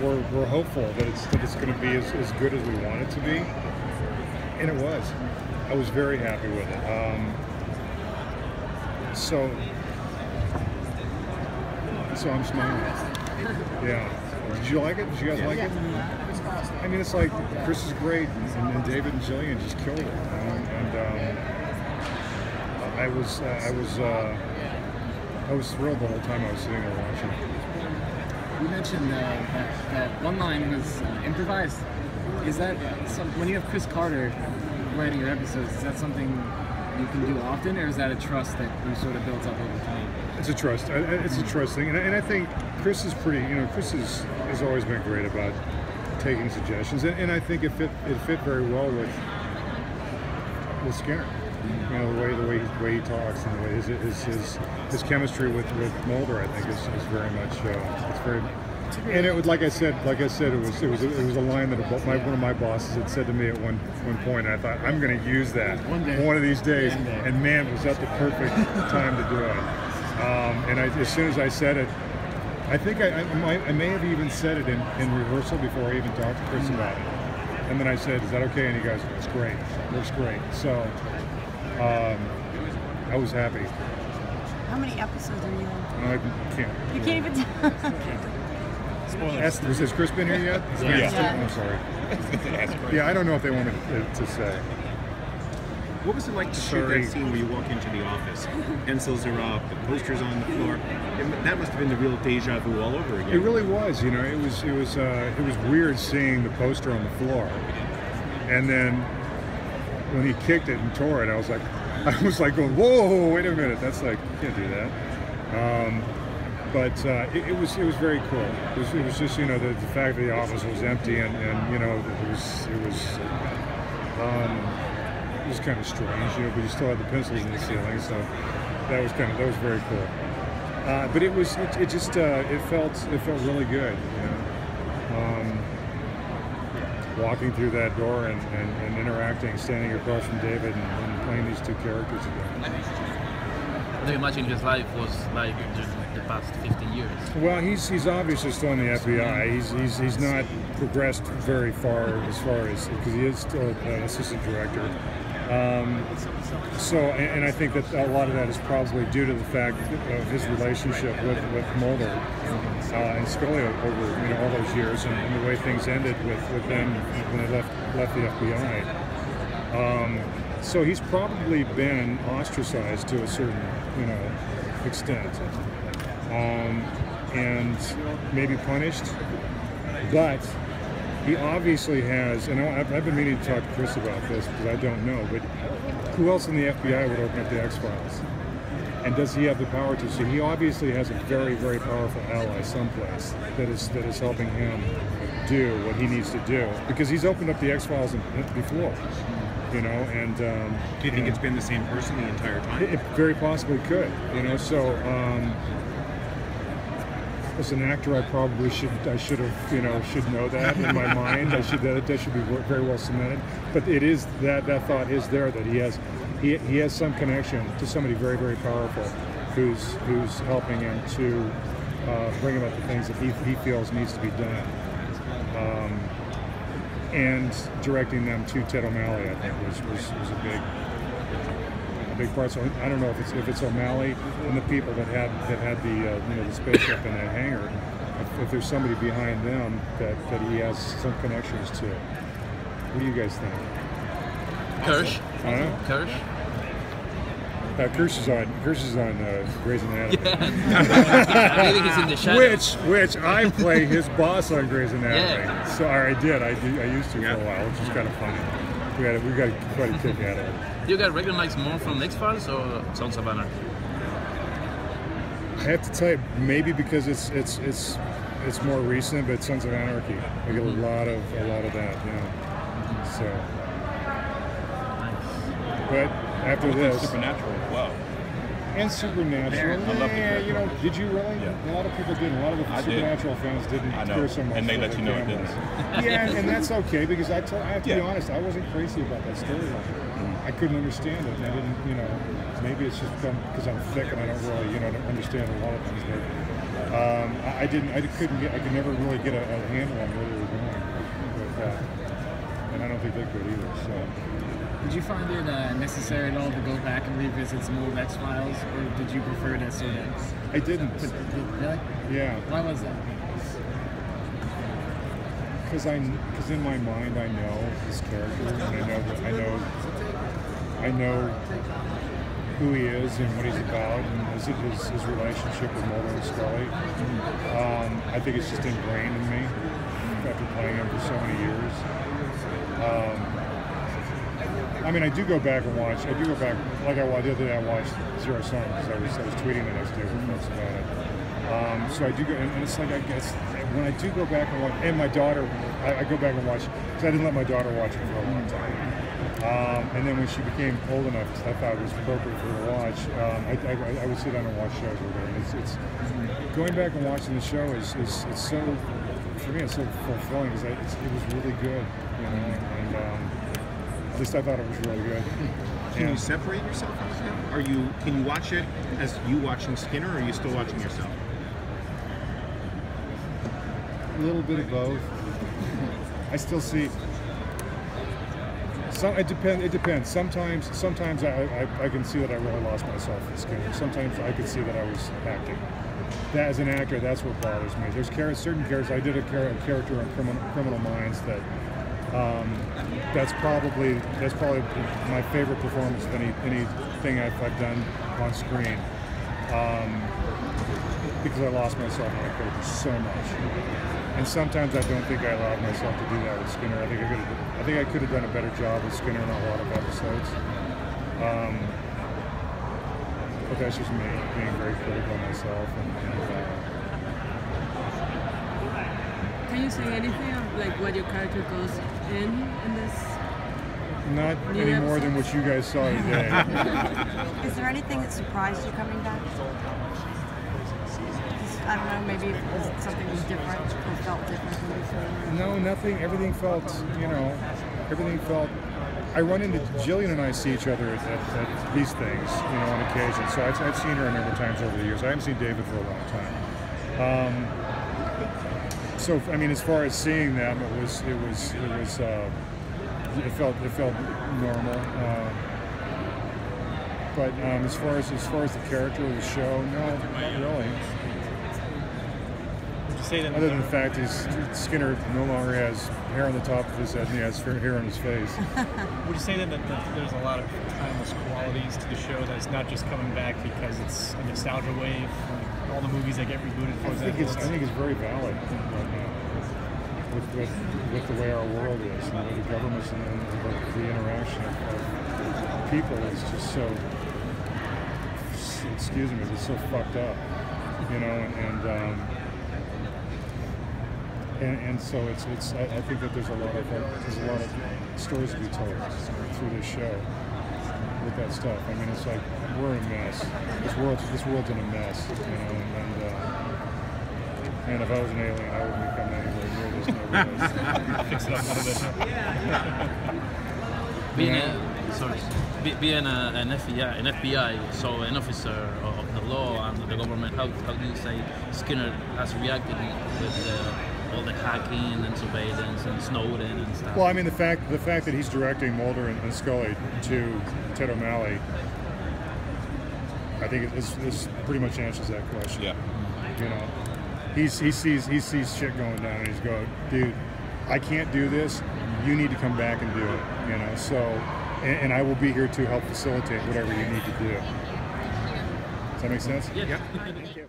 we're hopeful that it's going to be as good as we want it to be, and it was. I was very happy with it. So I'm smiling. Yeah. Did you like it? Did you guys like it? I mean, it's like Chris is great, and David and Jillian just killed it. And I was thrilled the whole time I was sitting there watching it. You mentioned that one line was improvised. Is that when you have Chris Carter writing your episodes? Is that something you can do often, or is that a trust that you sort of built up over time? It's a trust. It's a trust thing, and I think Chris is pretty. Chris has always been great about taking suggestions, and I think it fit very well with Skinner. The way he talks, and the way his chemistry with Mulder, I think, is very much. It's very. And it was like I said, it was a line that one of my bosses had said to me at one point, and I thought, I'm going to use that one of these days. And man, was that the perfect time to do it. And as soon as I said it, I think I may have even said it in rehearsal before I even talked to Chris about it. And then I said, "Is that okay?" And he goes, "It's great. Looks great." So I was happy. How many episodes are you on? I can't. You can't even tell. Has Chris been here yet? Yeah. I'm sorry. Yeah, I don't know if they wanted to say. What was it like to shoot that scene where you walk into the office, pencils are up, the posters on the floor? That must have been the real deja vu all over again. It really was. It was weird seeing the poster on the floor, and then when he kicked it and tore it, I was like going, whoa, wait a minute, that's like, you can't do that. But it was very cool. It was just the fact that the office was empty and it was kind of strange, but you still had the pencils in the ceiling, so that was very cool. But it felt really good, walking through that door and interacting, standing across from David and playing these two characters again. What do you imagine his life was like during the past 15 years? Well, he's obviously still in the FBI. He's not progressed very far because he is still an assistant director. And I think that a lot of that is probably due to the fact of his relationship with Mulder and Scully over all those years, and the way things ended with them when they left the FBI. So he's probably been ostracized to a certain extent, and maybe punished, but he obviously has, and I've been meaning to talk to Chris about this because I don't know, but who else in the FBI would open up the X-Files? And does he have the power to? So he obviously has a very, very powerful ally someplace that is helping him do what he needs to do, because he's opened up the X-Files before, and... Do you think it's been the same person the entire time? It very possibly could, so... As an actor, I probably should know that in my mind. That should be very well cemented. But it is that thought is there that he has some connection to somebody very, very powerful, who's helping him to bring about the things that he feels needs to be done, and directing them to Ted O'Malley, I think was a big part. So I don't know if it's O'Malley and the people that had the spaceship in that hangar. If there's somebody behind them that he has some connections to. What do you guys think? Kirsch. Kirsch. Kirsch is on Grey's Anatomy. Yeah. I think he's in the shadows. Which I play his boss on Grey's Anatomy. Yeah. So I used to for a while, which is kind of funny. We got quite a kick out of it. Do you guys recognize more from X-Files or Sons of Anarchy? I have to tell you, maybe because it's more recent, but Sons of Anarchy. I get a lot of that, yeah. So, but after this, Supernatural as well. And Supernatural. I love did you really? Yeah. A lot of people didn't. A lot of the Supernatural fans didn't care so much. And they let you know it didn't. Yeah, and that's okay, because I have to be honest, I wasn't crazy about that storyline. I I couldn't understand it. And I didn't, maybe it's just because I'm thick and I don't really, don't understand a lot of things. But I could never really get a handle on where they were going with that. And I don't think they could either. So. Did you find it necessary at all to go back and revisit some old X-Files, or did you prefer to sort of... I didn't. Really? Yeah. Why was that? Because in my mind I know his character, and I know who he is and what he's about, and his relationship with Mulder and Scully. I think it's just ingrained in me after playing him for so many years. I mean, I do go back and watch. I do go back, like the other day I watched Zero Sum because I was tweeting the next day with folks about it. So I do go, and it's like, I guess when I do go back and watch, and my daughter, I go back and watch because I didn't let my daughter watch it for a long time. And then when she became old enough, I thought it was appropriate for her to watch. I would sit down and watch shows with her. And it's going back and watching the show is so, for me, it's so fulfilling because it was really good, and at least I thought it was really good. Can you separate yourself from him? Can you watch it as you watching Skinner, or are you still watching yourself? A little bit of both. I still see. It depends. Sometimes I can see that I really lost myself in Skinner. Sometimes I could see that I was acting. That as an actor, that's what bothers me. There's certain characters. I did a character in Criminal Minds that. That's probably my favorite performance of anything I've done on screen, because I lost myself in that character so much. And sometimes I don't think I allowed myself to do that with Skinner. I think I could have done a better job with Skinner in a lot of episodes. But that's just me being very critical of myself. Can you say anything of like what your character goes in this? Not any more than what you guys saw today. Is there anything that surprised you coming back? I don't know, maybe something was different or felt different from before? No, nothing. Everything felt. I run into Jillian and I see each other at these things, on occasion. So I've seen her a number of times over the years. I haven't seen David for a long time. So I mean, as far as seeing them, it felt normal. But as far as the character of the show, no, not really. Other than the fact Skinner no longer has hair on the top of his head and he has hair on his face. Would you say then that there's a lot of timeless qualities to the show that's not just coming back because it's a nostalgia wave, like all the movies that get rebooted, for example? I think it's very valid right now with the way our world is and the way the governments and the interaction of people is just so, excuse me, it's so fucked up, and so it's I think that there's a lot of stories to be told through this show with that stuff. I mean, it's like we're in a mess. This world's in a mess, and if I was an alien, I wouldn't be coming anywhere near this. Fix it up a little bit. Being an FBI, so an officer of the law and the government, how do you say Skinner has reacted with all the hacking and surveillance and Snowden and stuff? Well, I mean, the fact that he's directing Mulder and Scully to Ted O'Malley, I think this pretty much answers that question. Yeah. He sees shit going down, and he's going, dude, I can't do this. You need to come back and do it. So, and I will be here to help facilitate whatever you need to do. Does that make sense? Yeah. Thank you.